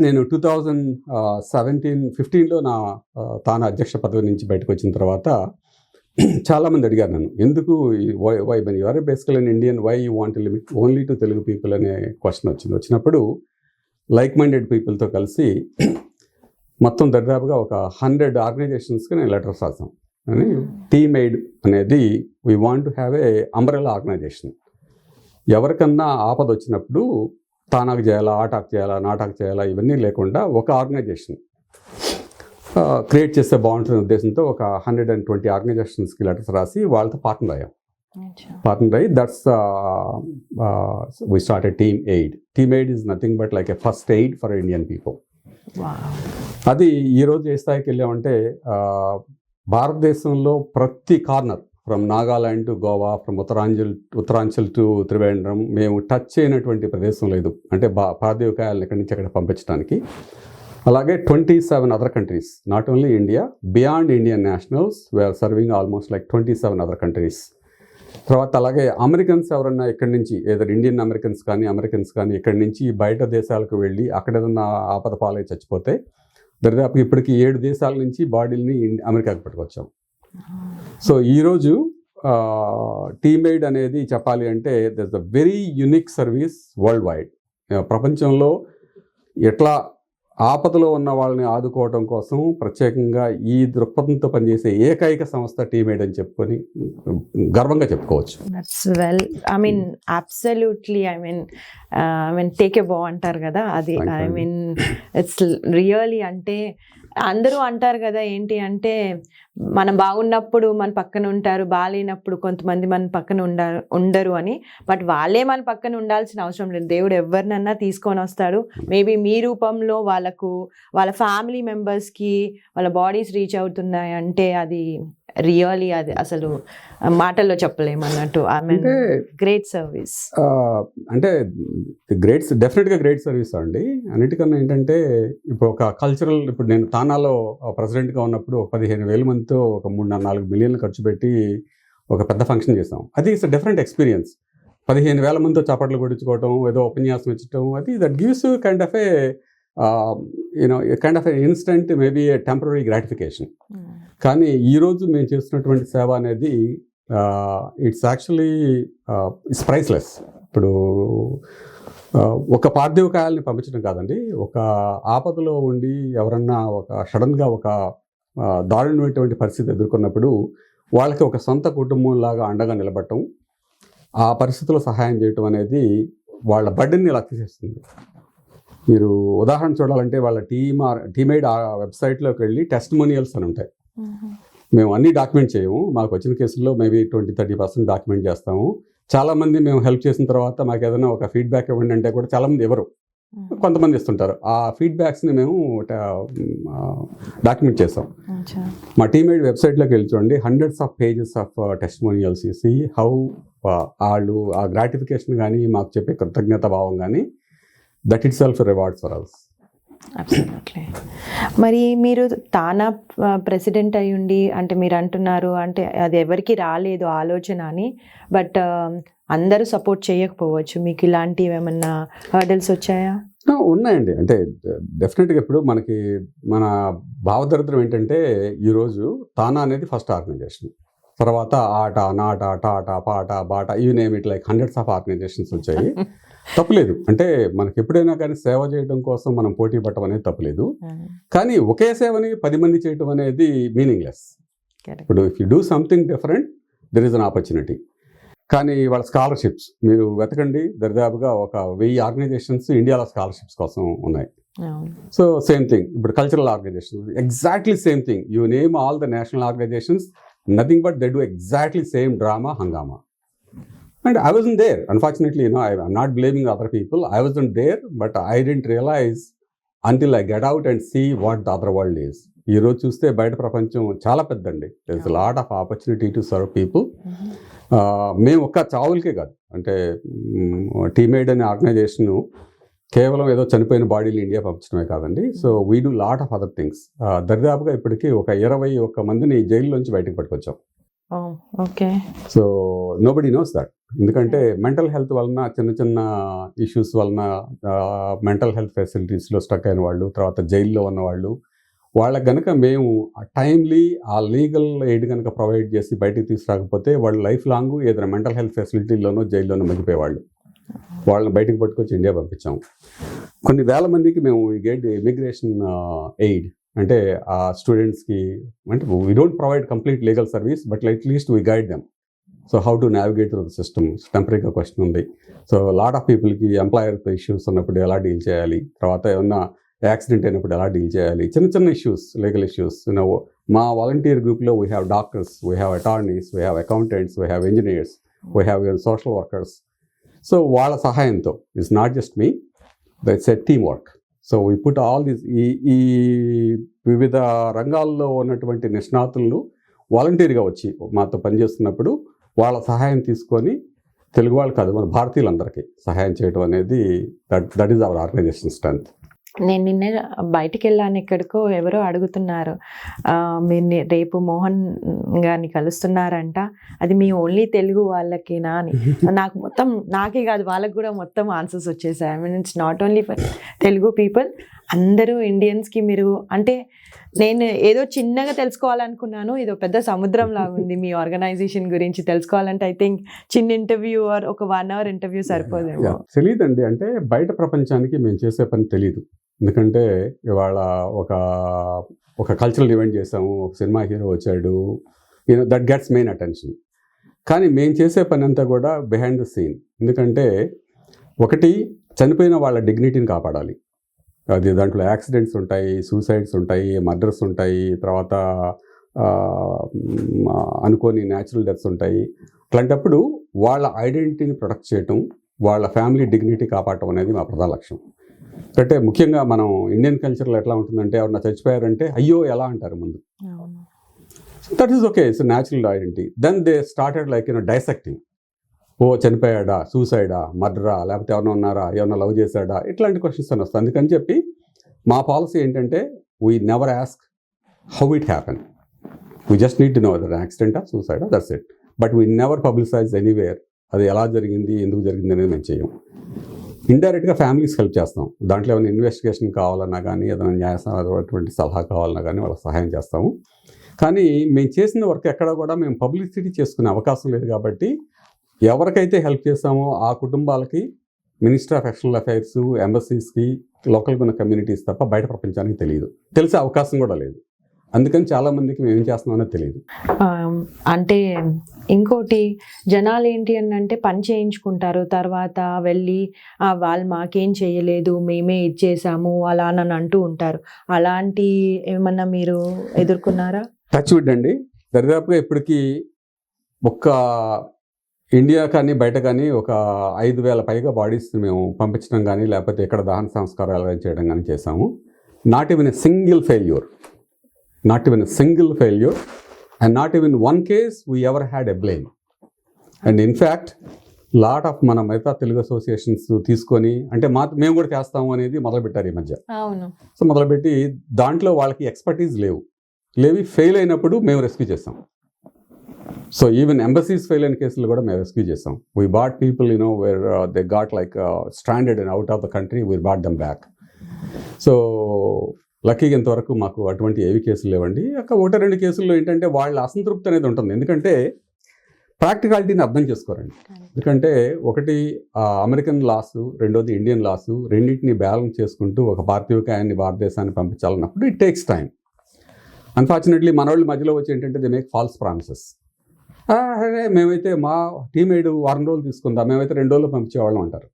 నేను 2015లో నా తానా అధ్యక్ష పదవి నుంచి బయటకు వచ్చిన తర్వాత చాలామంది అడిగారు నన్ను, ఎందుకు why when you are basically in Indian why you want limit only to Telugu people అనే క్వశ్చన్ వచ్చినప్పుడు లైక్ మైండెడ్ పీపుల్తో కలిసి మొత్తం దాదాపుగా ఒక 100 ఆర్గనైజేషన్స్కి నేను లెటర్స్ రాసాం. అని టీమేడ్ అనేది we want to have a umbrella organization. ఎవరికన్నా ఆపద వచ్చినప్పుడు తానాకు చేయాలా, ఆటాకు చేయాలా, నాటాకు చేయాలా ఇవన్నీ లేకుండా ఒక ఆర్గనైజేషన్ క్రియేట్ చేస్తే బాగుంటుంది ఉద్దేశంతో ఒక 120 ఆర్గనైజేషన్స్కి లెటర్స్ రాసి వాళ్ళతో పార్ట్నర్ అయ్యాం. పార్ట్నర్ అయ్యి that's we started team aid. Team aid is nothing but like a first aid for Indian people. అది ఈరోజు ఏ స్థాయికి వెళ్ళామంటే భారతదేశంలో ప్రతి corner from Nagaland to Goa, from Uttaranchal to Trivandrum మేము టచ్ చేయనటువంటి ప్రదేశం లేదు. అంటే పార్థివకాయాలను ఎక్కడి నుంచి అక్కడ పంపించడానికి. అలాగే 27 other countries, not only India, beyond Indian nationals we're serving almost like 27 other countries. తర్వాత అలాగే అమెరికన్స్ ఎవరన్నా ఇక్కడి నుంచి ఏదో ఇండియన్ అమెరికన్స్ కానీ ఇక్కడి నుంచి బయట దేశాలకు వెళ్ళి అక్కడ ఏదన్నా ఆపద పాలై చచ్చిపోతే దాదాపు ఇప్పటికి 7 దేశాల నుంచి బాడీని అమెరికాకి పట్టుకొచ్చాం. సో ఈరోజు టీమేడ్ అనేది చెప్పాలి అంటే that's a very unique service world wide. ప్రపంచంలో ఎట్లా ఆపదలో ఉన్న వాళ్ళని ఆదుకోవడం కోసం ప్రత్యేకంగా ఈ దృక్పథంతో పనిచేసే ఏకైక సంస్థ టీమేడ్ అని చెప్పుకొని గర్వంగా చెప్పుకోవచ్చు. టేక్ ఏ బో అంటారు కదా, అది ఇట్స్ రియలీ. అంటే అందరూ అంటారు కదా ఏంటి అంటే మనం బాగున్నప్పుడు మన పక్కన ఉంటారు, బాగాలేనప్పుడు కొంతమంది మన పక్కన ఉండరు అని. బట్ వాళ్ళే మన పక్కన ఉండాల్సిన అవసరం లేదు. దేవుడు ఎవరినన్నా తీసుకొని వస్తాడు. మేబీ మీ రూపంలో వాళ్ళ ఫ్యామిలీ మెంబర్స్కి వాళ్ళ బాడీస్ రీచ్ అవుతున్నాయి అంటే అది రియలీ అది అసలు మాటల్లో చెప్పలేమన్నట్టు. I mean great service. అంటే డెఫినెట్గా గ్రేట్ సర్వీస్ అండి. అన్నిటికన్నా ఏంటంటే ఇప్పుడు ఒక కల్చరల్, ఇప్పుడు నేను తానాలో ప్రెసిడెంట్గా ఉన్నప్పుడు 15,000 మందితో ఒక 3-4 మిలియన్లు ఖర్చు పెట్టి ఒక పెద్ద ఫంక్షన్ చేసాం. అది ఇట్స్ డిఫరెంట్ ఎక్స్పీరియన్స్. 15,000 మందితో చప్పట్లు కొట్టించుకోవటం, ఏదో ఉపన్యాసం ఇచ్చటం, అది that gives kind of A kind of A instant maybe A temporary gratification. కానీ ఈరోజు మేము చేస్తున్నటువంటి సేవ అనేది ఇట్స్ యాక్చువల్లీ ఇట్స్ ప్రైస్లెస్. ఇప్పుడు ఒక పార్థివకాయాలని పంపించడం కాదండి, ఒక ఆపదలో ఉండి ఎవరన్నా సడన్గా ఒక దారుణమైనటువంటి పరిస్థితి ఎదుర్కొన్నప్పుడు వాళ్ళకి ఒక సొంత కుటుంబంలాగా అండగా నిలబడటం, ఆ పరిస్థితుల్లో సహాయం చేయటం అనేది వాళ్ళ బర్డెన్ని ఇలా తీసేస్తుంది. మీరు ఉదాహరణ చూడాలంటే వాళ్ళ టీమేడ్ వెబ్సైట్లోకి వెళ్ళి టెస్టిమోనియల్స్ అని ఉంటాయి. మేము అన్ని డాక్యుమెంట్ చేయము. మాకు వచ్చిన కేసుల్లో మేబీ 20-30% డాక్యుమెంట్ చేస్తాము. చాలామంది మేము హెల్ప్ చేసిన తర్వాత మాకు ఏదైనా ఒక ఫీడ్బ్యాక్ ఇవ్వండి అంటే కూడా చాలామంది ఎవరు, కొంతమంది ఇస్తుంటారు. ఆ ఫీడ్బ్యాక్స్ని మేము డాక్యుమెంట్ చేస్తాం. మా టీమేడ్ వెబ్సైట్లోకి వెళ్ళి చూడండి, hundreds of pages of testimonials చేసి హౌ వాళ్ళు ఆ గ్రాటిఫికేషన్ కానీ మాకు చెప్పే కృతజ్ఞత భావం కానీ that itself rewards for us. Absolutely. మరి మీరు తానా ప్రెసిడెంట్ అయి ఉండి అంటే మీరు అంటున్నారు అంటే అది ఎవరికి రాలేదు ఆలోచన అని, బట్ అందరూ సపోర్ట్ చేయకపోవచ్చు. మీకు ఇలాంటివి ఏమన్నా హర్డల్స్ వచ్చాయా? ఉన్నాయండి. అంటే డెఫినెట్గా ఇప్పుడు మన భావదరిద్రం ఏంటంటే ఈరోజు తానా అనేది ఫస్ట్ ఆర్గనైజేషన్, తర్వాత ఆట, నాట, TATA, PATA, BATA, you name it, like hundreds of organizations వచ్చాయి. తప్పులేదు. అంటే మనకి ఎప్పుడైనా కానీ సేవ చేయడం కోసం మనం పోటీ పడటం అనేది తప్పులేదు. కానీ ఒకే సేవని 10 మంది చేయటం అనేది మీనింగ్లెస్. ఇప్పుడు if you do something different there is an opportunity. కానీ వాళ్ళ స్కాలర్షిప్స్ మీరు వెతకండి, దరిదాపుగా ఒక 1000 ఆర్గనైజేషన్స్ ఇండియాలో స్కాలర్షిప్స్ కోసం ఉన్నాయి. సో సేమ్ థింగ్ ఇప్పుడు cultural organizations, exactly same thing. You name all the national organizations, nothing but they do exactly same drama, hangama. And I wasn't there, unfortunately. I'm not blaming other people. I wasn't there, but I didn't realize until I get out and see what the other world is. ఈ రోజు చూస్తే బయట ప్రపంచం చాలా పెద్దండి. there is a lot of opportunity to serve people. మేము ఒక్క చావులకే కాదు, అంటే టీమేడ్ అనే ఆర్గనైజేషన్ కేవలం ఏదో చనిపోయిన బాడీలు ఇండియా పంపించడమే కాదండి. So we do lot of other things. దరిదాపుగా ఇప్పటికీ ఒక 21 మందిని జైల్లోంచి బయటకు పట్టుకొచ్చాం. Okay. So nobody knows that. ఎందుకంటే మెంటల్ హెల్త్ వలన చిన్న చిన్న ఇష్యూస్ వలన మెంటల్ హెల్త్ ఫెసిలిటీస్లో స్టక్ అయిన వాళ్ళు, తర్వాత జైల్లో ఉన్న వాళ్ళు, వాళ్ళకి కనుక మేము టైమ్లీ ఆ లీగల్ ఎయిడ్ కనుక ప్రొవైడ్ చేసి బయటికి తీసుకురాకపోతే వాళ్ళు లైఫ్ లాంగ్ ఏదైనా మెంటల్ హెల్త్ ఫెసిలిటీలోనో జైల్లోనో మగ్గిపోయేవాళ్ళు. వాళ్ళని బయటకు పట్టుకొచ్చి ఇండియా పంపించాము. కొన్ని వేల మందికి మేము ఈ గేట్ ఇమిగ్రేషన్ ఎయిడ్, అంటే ఆ స్టూడెంట్స్కి, అంటే we don't provide complete legal service, but at least we guide them. So how to navigate through the system. టెంపరీగా క్వశ్చన్ ఉంది. సో లాట్ ఆఫ్ పీపుల్కి ఎంప్లాయర్తో ఇష్యూస్ ఉన్నప్పుడు ఎలా డీల్ చేయాలి, తర్వాత ఏమన్నా యాక్సిడెంట్ అయినప్పుడు ఎలా డీల్ చేయాలి, చిన్న చిన్న ఇష్యూస్, లీగల్ ఇష్యూస్. మా వాలంటీర్ గ్రూప్లో we have doctors, we have attorneys, we have accountants, we have engineers, we have social workers. So వాళ్ళ సహాయంతో, it's not just me, it's a team work. So we put all this, ఈ వివిధ రంగాల్లో ఉన్నటువంటి నిష్ణాతులను వాలంటీర్గా వచ్చి మాతో పనిచేస్తున్నప్పుడు వాళ్ళ సహాయం తీసుకొని, తెలుగు వాళ్ళు కాదు మన భారతీయులందరికీ సహాయం చేయడం అనేది that is our organization strength. నేను నిన్న బయటికి వెళ్ళాను, ఎక్కడికో ఎవరో అడుగుతున్నారు, మీరు రేపు మోహన్ గారిని కలుస్తున్నారంట, అది మీ ఓన్లీ తెలుగు వాళ్ళకేనా అని. నాకు మొత్తం, నాకే కాదు వాళ్ళకి కూడా మొత్తం ఆన్సర్స్ వచ్చేసాయి. I mean it's not only for Telugu people, అందరూ ఇండియన్స్కి. మీరు అంటే నేను ఏదో చిన్నగా తెలుసుకోవాలనుకున్నాను, ఇది పెద్ద సముద్రం లాగా ఉంది మీ ఆర్గనైజేషన్ గురించి తెలుసుకోవాలంటే. ఐ థింక్ చిన్న ఇంటర్వ్యూ ఆర్ ఒక 1 hour ఇంటర్వ్యూ సరిపోదేమో. తెలియదండి, అంటే బయట ప్రపంచానికి మేము చేసే పని తెలియదు. ఎందుకంటే ఇవాళ ఒక కల్చరల్ ఈవెంట్ చేసాము, ఒక సినిమా హీరో వచ్చాడు, దట్ గెట్స్ మెయిన్ అటెన్షన్. కానీ మేము చేసే పని అంతా కూడా బిహైండ్ ద సీన్. ఎందుకంటే ఒకటి, చనిపోయిన వాళ్ళ డిగ్నిటీని కాపాడాలి. అది దాంట్లో యాక్సిడెంట్స్ ఉంటాయి, సూసైడ్స్ ఉంటాయి, మర్డర్స్ ఉంటాయి, తర్వాత అనుకోని న్యాచురల్ డెత్స్ ఉంటాయి. అట్లాంటప్పుడు వాళ్ళ ఐడెంటిటీని ప్రొటెక్ట్ చేయటం, వాళ్ళ ఫ్యామిలీ డిగ్నిటీ కాపాడటం అనేది మా ప్రధాన లక్ష్యం. అంటే ముఖ్యంగా మనం ఇండియన్ కల్చర్లో ఎట్లా ఉంటుందంటే, ఎవరన్నా చచ్చిపోయారంటే అయ్యో ఎలా అంటారు ముందు. That is okay, it's natural identity. Then they started like dissecting. ఓ చనిపోయాడా, సూసైడా, మర్డరా, లేకపోతే ఎవరైనా ఉన్నారా, ఏమన్నా లవ్ చేశాడా, ఇట్లాంటి క్వశ్చన్స్ అని వస్తాయి. అందుకని చెప్పి మా పాలసీ ఏంటంటే, we never ask how it happen, we just need to know that యాక్సిడెంటా, సూసైడా, that's it. But we never publicize anywhere అది ఎలా జరిగింది, ఎందుకు జరిగింది అనేది మేము చేయం. ఇండైరెక్ట్గా ఫ్యామిలీస్ హెల్ప్ చేస్తాం. దాంట్లో ఏమైనా ఇన్వెస్టిగేషన్ కావాలన్నా కానీ, ఏదైనా న్యాయసమైనటువంటి సలహా కావాలన్నా కానీ వాళ్ళకి సహాయం చేస్తాము. కానీ మేము చేసిన వర్క్ ఎక్కడ కూడా మేము పబ్లిసిటీ చేసుకునే అవకాశం లేదు. కాబట్టి ఎవరికైతే హెల్ప్ చేస్తామో ఆ కుటుంబాలకి మినిస్టర్ ఆఫ్ ఎక్స్టర్నల్ అఫైర్స్, ఎంబసీస్కి, లోకల్గా ఉన్న కమ్యూనిటీస్ తప్ప బయట ప్రపంచానికి తెలియదు, తెలిసే అవకాశం కూడా లేదు. అందుకని చాలామందికి మేము ఏం చేస్తున్నామో తెలియదు. అంటే ఇంకోటి, జనాలు ఏంటి అని అంటే పని చేయించుకుంటారు, తర్వాత వెళ్ళి వాళ్ళు మాకేం చేయలేదు, మేమే ఇచ్చేసాము అలా అని అంటూ ఉంటారు. అలాంటి ఏమన్నా మీరు ఎదుర్కొన్నారా? టచ్ వుడ్ అండి, దరిదాపుగా ఇప్పటికీ ఒక్క ఇండియా కానీ బయట కానీ ఒక 5,000 పైగా బాడీస్ మేము పంపించడం కానీ, లేకపోతే ఇక్కడ దహన సంస్కారాలు చేయడం కానీ చేశాము. Not even a single failure, and not even one case we ever had a blame. And in fact, lot of మన మిగతా తెలుగు అసోసియేషన్స్ తీసుకొని, అంటే మేము కూడా చేస్తాము అనేది మొదలుపెట్టారు ఈ మధ్య. అవును. సో మొదలుపెట్టి దాంట్లో వాళ్ళకి ఎక్స్పర్టీస్ లేవి ఫెయిల్ అయినప్పుడు మేము రెస్క్యూ చేస్తాం. సో ఈవెన్ ఎంబసీస్ ఫెయిల్ అయిన కేసులు కూడా మేము రెస్క్యూ చేస్తాం. We bought people where they got like stranded and out of the country, we bought them back. So లక్కీగా ఇంతవరకు మాకు అటువంటి ఏవి కేసులు లేవండి. 1-2 కేసుల్లో ఏంటంటే వాళ్ళ అసంతృప్తి అనేది ఉంటుంది. ఎందుకంటే ప్రాక్టికాలిటీని అర్థం చేసుకోరండి. ఎందుకంటే ఒకటి అమెరికన్ లాస్, రెండోది ఇండియన్ లాస్, రెండింటిని బ్యాలెన్స్ చేసుకుంటూ ఒక పార్థివకాయాన్ని భారతదేశాన్ని పంపించాలన్నప్పుడు ఇట్ టేక్స్ టైం. అన్ఫార్చునేట్లీ మన వాళ్ళ మధ్యలో వచ్చి ఏంటంటే దే మేక్ ఫాల్స్ ప్రామిసెస్. మేమైతే మా టీమేట్ 1 రోజులు తీసుకుందాం, మేమైతే 2 రోజులు పంపించేవాళ్ళం అంటారు.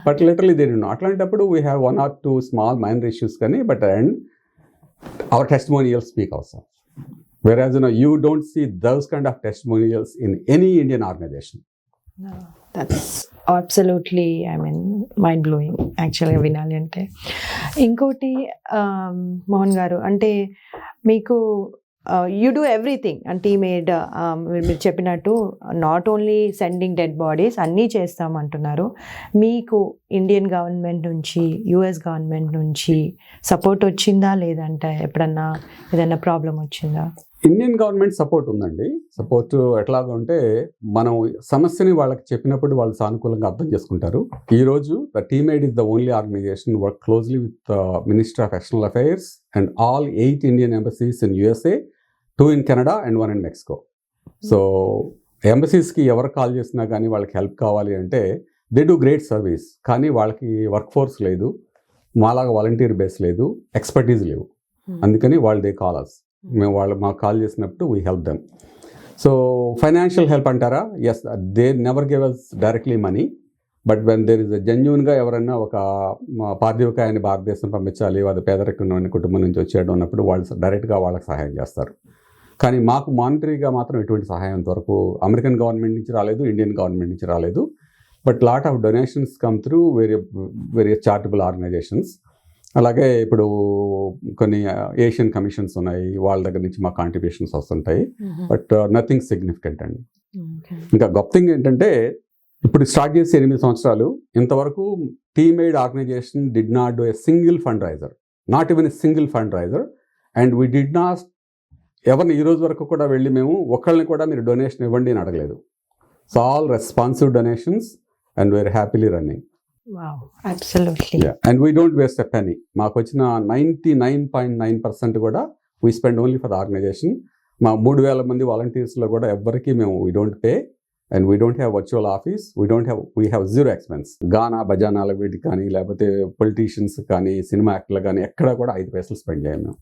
But literally they did not. అట్లాంటప్పుడు we have 1 or 2 small minor issues కానీ, but and our testimonials speak ourselves. Whereas you don't see those kind of testimonials in any Indian organization. No, that's absolutely, I mean, mind blowing actually వినాలి అంటే. ఇంకోటి మోహన్ గారు, అంటే మీకు you do everything అంటే made, మీరు చెప్పినట్టు not only sending dead bodies అన్నీ చేస్తామంటున్నారు. మీకు ఇండియన్ గవర్నమెంట్ నుంచి, యుఎస్ గవర్నమెంట్ నుంచి సపోర్ట్ వచ్చిందా, లేదంటే ఎప్పుడన్నా ఏదైనా ప్రాబ్లం వచ్చిందా? ఇండియన్ గవర్నమెంట్ సపోర్ట్ ఉందండి. సపోర్ట్ ఎట్లాగా ఉంటే మనం సమస్యని వాళ్ళకి చెప్పినప్పుడు వాళ్ళు సానుకూలంగా అర్థం చేసుకుంటారు. ఈ రోజు the Team Aid is the only organization work closely with ministry of external affairs and all 8 Indian embassies in USA, 2 in Canada and 1 in Mexico. So ఎంబసీస్కి ఎవరు కాల్ చేసినా కానీ వాళ్ళకి హెల్ప్ కావాలి అంటే దే డూ గ్రేట్ సర్వీస్. కానీ వాళ్ళకి work force లేదు, మాలాగా వాలంటీర్ బేస్ లేదు, ఎక్స్పర్టీస్ లేవు. అందుకని వాళ్ళు దే కాల్ అస్. మేము వాళ్ళు మాకు కాల్ చేసినప్పుడు we help them. So financial help అంటారా? Yes, they never give us directly money, but when there is జెన్యున్గా ఎవరైనా ఒక పార్థివకాయాన్ని భారతదేశం పంపించాలి, అది పేదరికం కుటుంబం నుంచి వచ్చేయడం ఉన్నప్పుడు వాళ్ళు డైరెక్ట్గా వాళ్ళకి సహాయం చేస్తారు. కానీ మాకు మానిటరీగా మాత్రం ఎటువంటి సహాయం ఇంతవరకు అమెరికన్ గవర్నమెంట్ నుంచి రాలేదు, ఇండియన్ గవర్నమెంట్ నుంచి రాలేదు. But lot of donations come through various charitable organizations. అలాగే ఇప్పుడు కొన్ని ఏషియన్ కమిషన్స్ ఉన్నాయి, వాళ్ళ దగ్గర నుంచి మా కాంట్రిబ్యూషన్స్ వస్తుంటాయి. బట్ నథింగ్ సిగ్నిఫికెంట్ అండి. ఇంకా గొప్ప థింగ్ ఏంటంటే ఇప్పుడు స్టార్ట్ చేసి 8 సంవత్సరాలు ఇంతవరకు TeamAid organization did not do a single fundraiser, not even a single fundraiser. And we did not ఎవరిని ఈ రోజు వరకు కూడా వెళ్ళి మేము ఒకళ్ళని కూడా మీరు డొనేషన్ ఇవ్వండి అని అడగలేదు. So all responsive donations and we're happily running. Wow, absolutely. Yeah, and we don't waste a penny. మాకు వచ్చిన 99.9% కూడా we spend only for the organization. మా 3,000 మంది వాలంటీర్స్లో కూడా ఎవ్వరికి మేము we don't pay and we don't have virtual office. We have zero expense. గానా భజానాల వీటికి కానీ లేకపోతే పొలిటీషియన్స్ కానీ సినిమా యాక్టర్లు కానీ ఎక్కడ కూడా 5 పైసలు స్పెండ్ చేయం మేము.